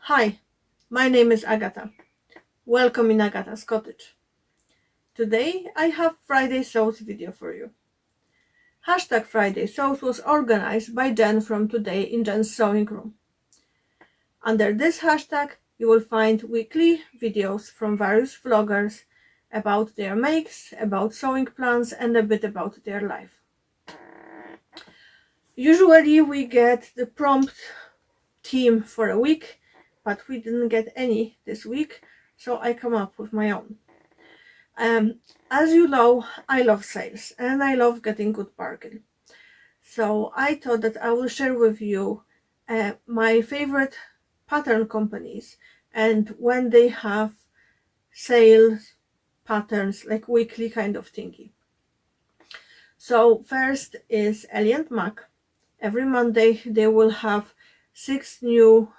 Hi, my name is Agata. Welcome in Agata's Cottage. Today I have Friday Sews video for you. Hashtag Friday Sews was organized by Jen from Today in Jen's Sewing Room. Under this hashtag you will find weekly videos from various vloggers about their makes, about sewing plans and a bit about their life. Usually we get the prompt theme for a week, but we didn't get any this week, so I come up with my own. As you know, I love sales and I love getting good bargain. So I thought that I will share with you my favorite pattern companies and when they have sales patterns, like weekly kind of thingy. So first is Ellie and Mac. Every Monday they will have 6 new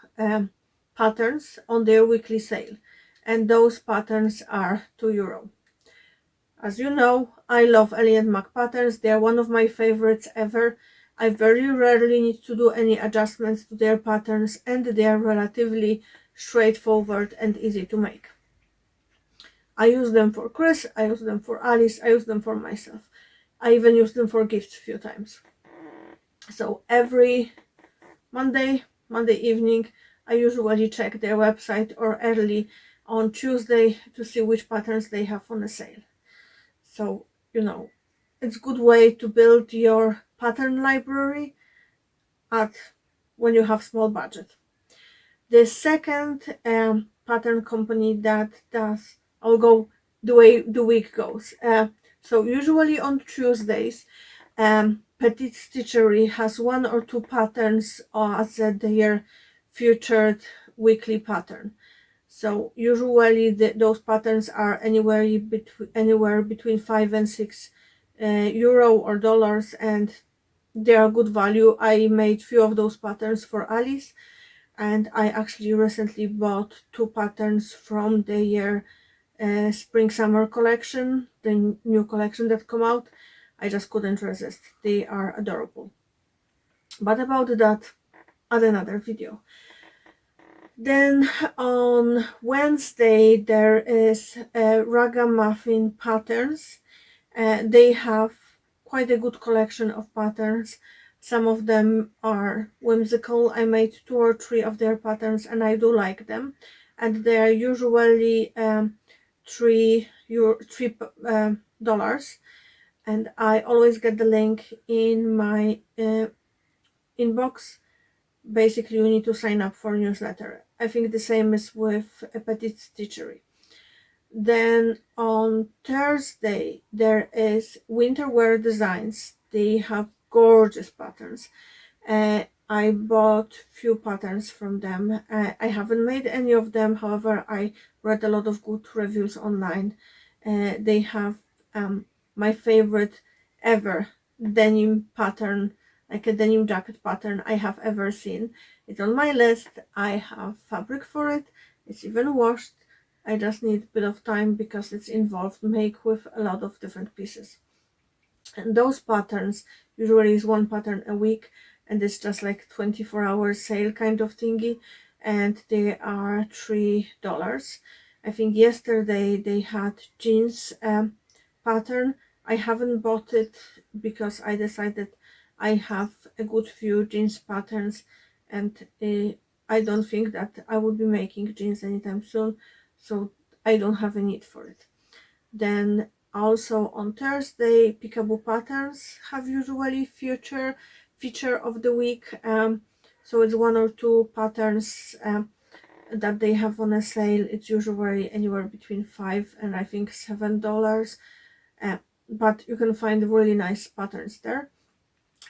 patterns on their weekly sale, and those patterns are €2. As you know, I love Ellie and Mac patterns. They are one of my favorites ever. I very rarely need to do any adjustments to their patterns, and they are relatively straightforward and easy to make. I use them for Chris, I use them for Alice, I use them for myself. I even use them for gifts a few times. So every Monday evening, I usually check their website, or early on Tuesday, to see which patterns they have on a sale. So, it's a good way to build your pattern library when you have small budget. The second pattern company that does, I'll go the way the week goes. So usually on Tuesdays, Petite Stichery has 1 or 2 patterns as their featured weekly pattern. So usually those patterns are anywhere between 5 and 6 euro or dollars, and they are good value. I made few of those patterns for Alice, and I actually recently bought 2 patterns from their spring summer collection, the new collection that come out. I just couldn't resist. They are adorable. But about that at another video. Then on Wednesday there is Ragamuffin Patterns. They have quite a good collection of patterns. Some of them are whimsical. I made 2 or 3 of their patterns and I do like them, and they are usually $3, and I always get the link in my inbox. Basically, you need to sign up for newsletter. I think the same is with a Petite Stichery. Then on Thursday there is Winter Wear Designs. They have gorgeous patterns. I bought few patterns from them. I haven't made any of them, however I read a lot of good reviews online. They have my favorite ever denim pattern, like a denim jacket pattern I have ever seen. It's on my list. I have fabric for it. It's even washed. I just need a bit of time because it's involved make with a lot of different pieces. And those patterns usually is 1 pattern a week, and it's just like 24-hour sale kind of thingy, and they are $3. I think yesterday they had jeans pattern. I haven't bought it because I decided I have a good few jeans patterns, and I don't think that I will be making jeans anytime soon, so I don't have a need for it. Then also on Thursday, Peekaboo Patterns have usually feature of the week. So it's 1 or 2 patterns that they have on a sale. It's usually anywhere between $5 and I think $7, but you can find really nice patterns there.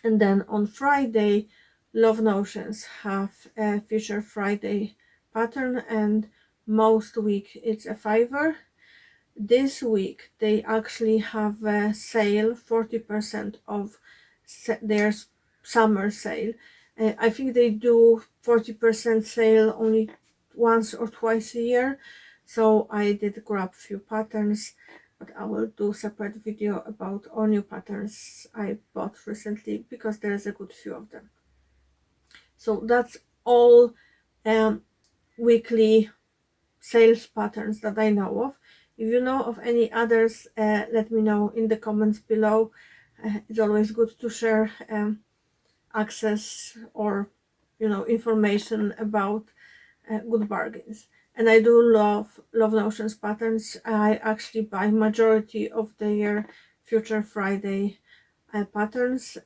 And then on Friday, Love Notions have a Feature Friday pattern, and most week it's a $5. This week they actually have a sale, 40% of their summer sale. I think they do 40% sale only once or twice a year, so I did grab a few patterns, but I will do a separate video about all new patterns I bought recently because there's a good few of them. So that's all weekly sales patterns that I know of. If you know of any others, let me know in the comments below. It's always good to share access or information about good bargains. And I do love Notions patterns. I actually buy majority of their Future Friday patterns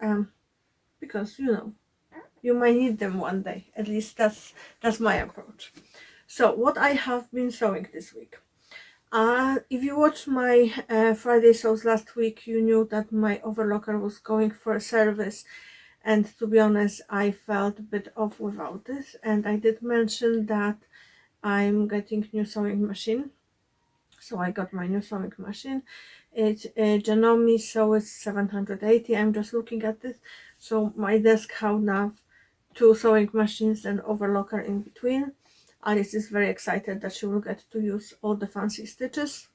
because you might need them one day. At least that's my approach. So what I have been sewing this week. If you watched my Friday sews last week, you knew that my overlocker was going for a service, and to be honest, I felt a bit off without this. And I did mention that I'm getting new sewing machine, so I got my new sewing machine. It's a Janome Sew 780. I'm just looking at this. So my desk have now 2 sewing machines and overlocker in between. Alice is very excited that she will get to use all the fancy stitches.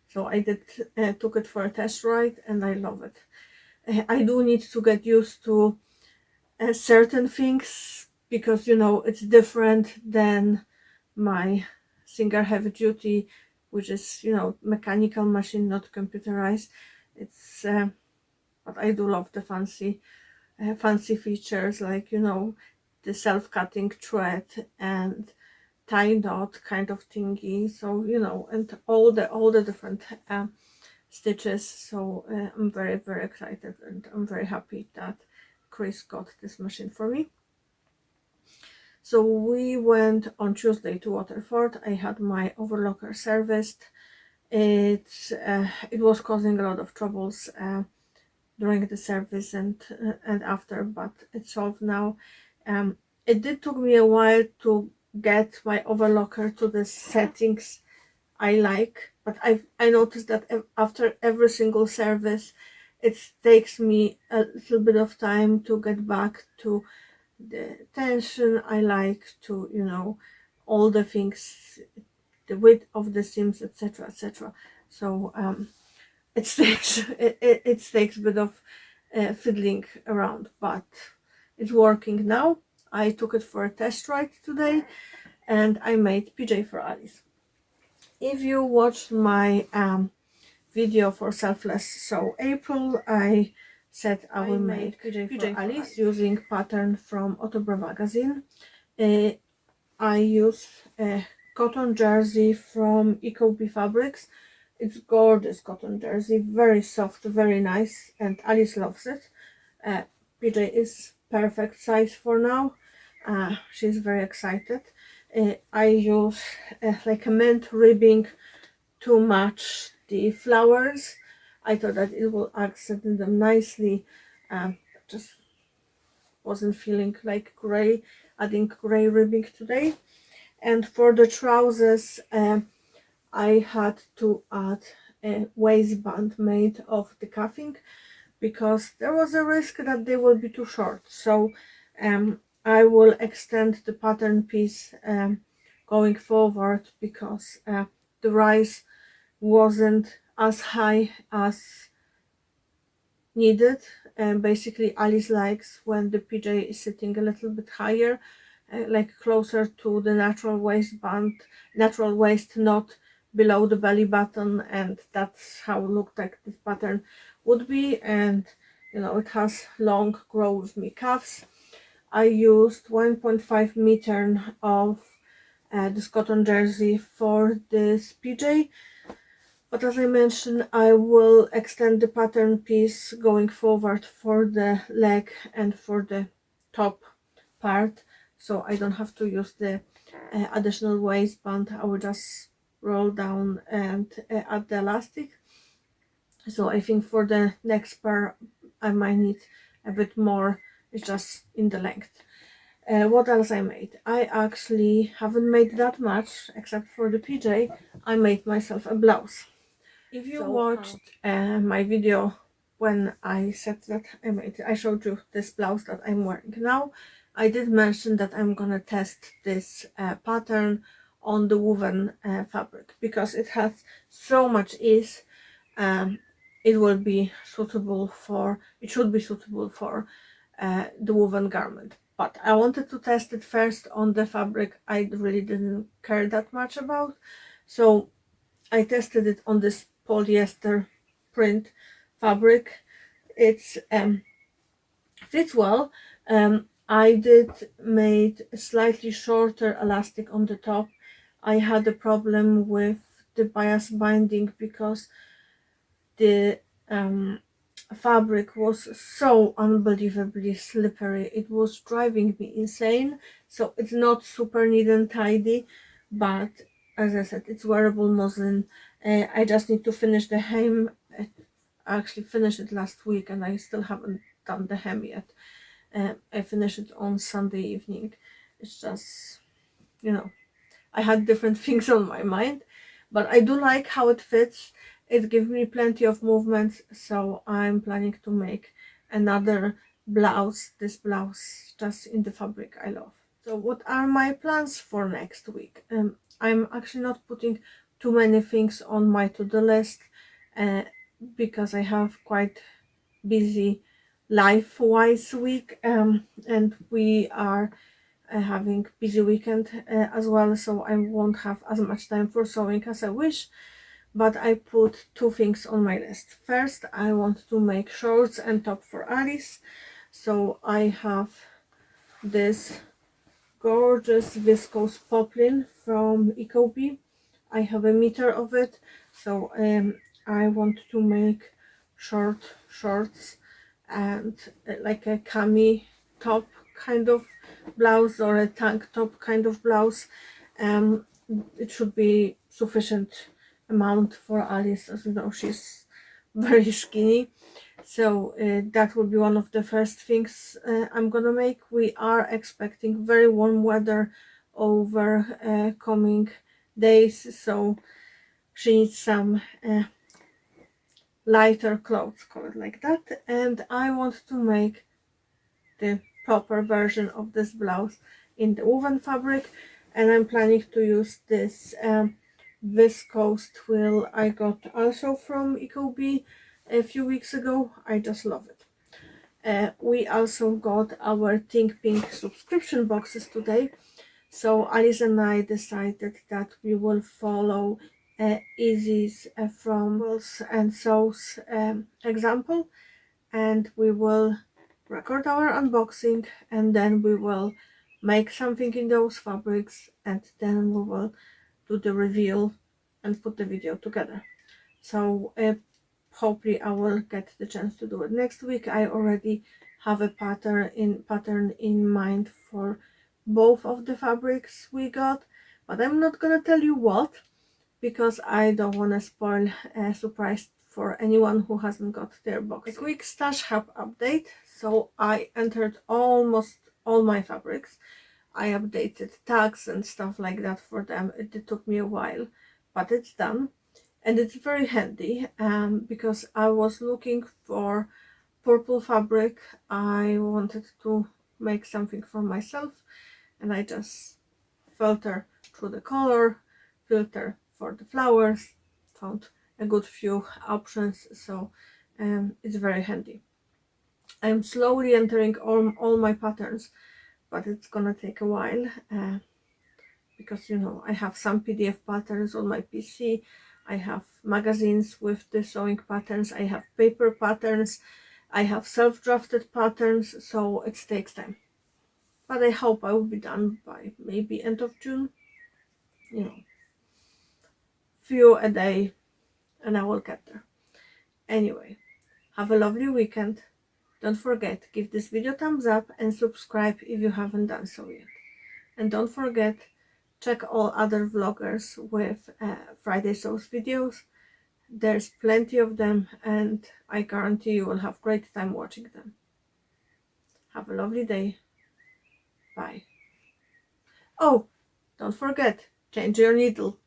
So I did took it for a test ride and I love it. I do need to get used to certain things because it's different than my Singer Heavy Duty, which is mechanical machine, not computerized. It's but I do love the fancy features like the self-cutting thread and tie knot kind of thingy, so and all the different stitches. So I'm very excited and I'm very happy that Chris got this machine for me. So we went on Tuesday to Waterford. I had my overlocker serviced. It was causing a lot of troubles during the service and after, but it's solved now. It did took me a while to get my overlocker to the settings I like, but I noticed that after every single service it takes me a little bit of time to get back to the tension I like, to all the things, the width of the seams, etc, etc. So it takes it takes a bit of fiddling around, but it's working now. I took it for a test ride today and I made PJ for Alice. If you watched my video for Selfless Sew April, I said I will make PJ for Alice using pattern from Ottobre magazine. I use a cotton jersey from Peekaboo Fabrics. It's gorgeous cotton jersey, very soft, very nice, and Alice loves it. PJ is perfect size for now. She's very excited. I use like a mint ribbing to match the flowers. I thought that it will accent them nicely. Just wasn't feeling like adding gray ribbing today. And for the trousers, I had to add a waistband made of the cuffing because there was a risk that they will be too short. So I will extend the pattern piece going forward because the rise wasn't as high as needed. And basically Alice likes when the PJ is sitting a little bit higher, like closer to the natural waistband, natural waist, not below the belly button, and that's how it looked like this pattern would be. And it has long grow with me cuffs. I used 1.5 meter of this cotton jersey for this PJ, but as I mentioned, I will extend the pattern piece going forward for the leg and for the top part, so I don't have to use the additional waistband. I will just roll down and add the elastic. So I think for the next pair I might need a bit more, it's just in the length. What else I made? I actually haven't made that much except for the PJ. I made myself a blouse. If you watched my video when I said that I showed you this blouse that I'm wearing now, I did mention that I'm gonna test this pattern on the woven fabric because it has so much ease. It should be suitable for the woven garment. but I wanted to test it first on the fabric I really didn't care that much about. So I tested it on this polyester print fabric. It's fits well. I did made a slightly shorter elastic on the top. I had a problem with the bias binding because the fabric was so unbelievably slippery. It was driving me insane. So it's not super neat and tidy, but as I said, it's wearable muslin. I just need to finish the hem. I actually finished it last week and I still haven't done the hem yet. I finished it on Sunday evening. It's just, you know, I had different things on my mind, but I do like how it fits. It gives me plenty of movements, so I'm planning to make another blouse, this blouse just in the fabric I love. So what are my plans for next week? I'm actually not putting too many things on my to-do list because I have quite busy life-wise week, and we are having busy weekend as well, so I won't have as much time for sewing as I wish. But I put two things on my list. First, I want to make shorts and top for Alice, so I have this gorgeous viscose poplin from Ecobee. I have a meter of it, so I want to make short shorts and like a cami top kind of blouse or a tank top kind of blouse. It should be sufficient amount for Alice, as you know she's very skinny. So that will be one of the first things I'm gonna make. We are expecting very warm weather over coming days, so she needs some lighter clothes, call it like that. And I want to make the proper version of this blouse in the woven fabric, and I'm planning to use this viscose twill I got also from Ecobee a few weeks ago. I just love it. We also got our Think Pink subscription boxes today, so Alice and I decided that we will follow Izzy's from Blouse and Sews example, and we will record our unboxing, and then we will make something in those fabrics, and then we will do the reveal and put the video together. So hopefully I will get the chance to do it next week. I already have a pattern in mind for both of the fabrics we got, but I'm not gonna tell you what, because I don't want to spoil a surprise for anyone who hasn't got their box. A quick Stash Hub update. So I entered almost all my fabrics. I updated tags and stuff like that for them. It took me a while, but it's done. And it's very handy because I was looking for purple fabric. I wanted to make something for myself, and I just filter through the color, filter for the flowers, found a good few options, so it's very handy. I'm slowly entering all my patterns, but it's gonna take a while because, you know, I have some PDF patterns on my PC, I have magazines with the sewing patterns, I have paper patterns, I have self-drafted patterns, so it takes time. But I hope I will be done by maybe end of June. You know, few a day, and I will get there. Anyway, have a lovely weekend. Don't forget, give this video a thumbs up and subscribe if you haven't done so yet. And don't forget, check all other vloggers with Friday Sews videos. There's plenty of them, and I guarantee you will have great time watching them. Have a lovely day. Bye. Oh, don't forget, change your needle.